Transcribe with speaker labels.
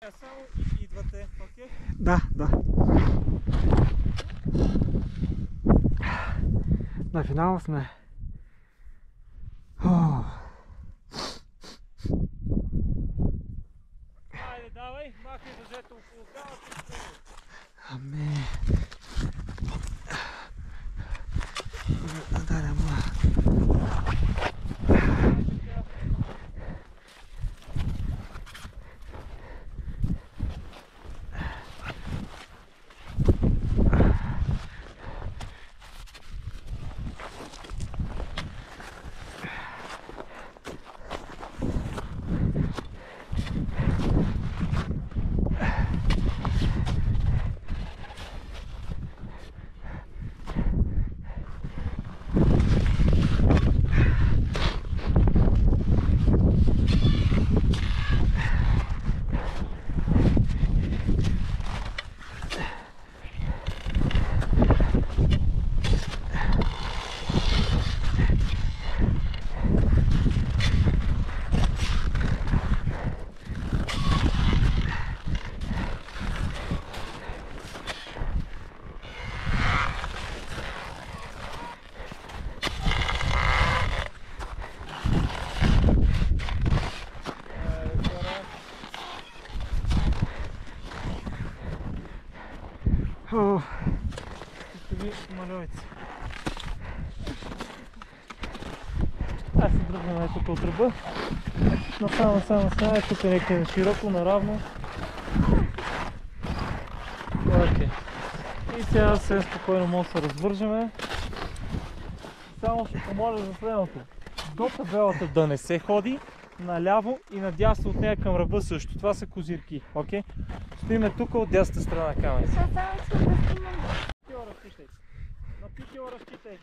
Speaker 1: така само и идвате, окей?
Speaker 2: Да, да. На финала сме.
Speaker 1: Айде, давай, махай въжето около калата и тръгвай.
Speaker 2: Ами... Да, ама...
Speaker 1: Ви, малюйте. Аз се дръпвам тук от ръба. Насам, тук е някъде широко, наравно. Окей. И сега съвсем спокойно може да се развържеме. Само ще помоля за следното. До табелата да не се ходи, наляво и надясно от нея към ръба също. Това са козирки, окей? Стоиме тук от дясната страна на камерата.
Speaker 3: Сега само искам да снимам.
Speaker 1: На пикио разчитай.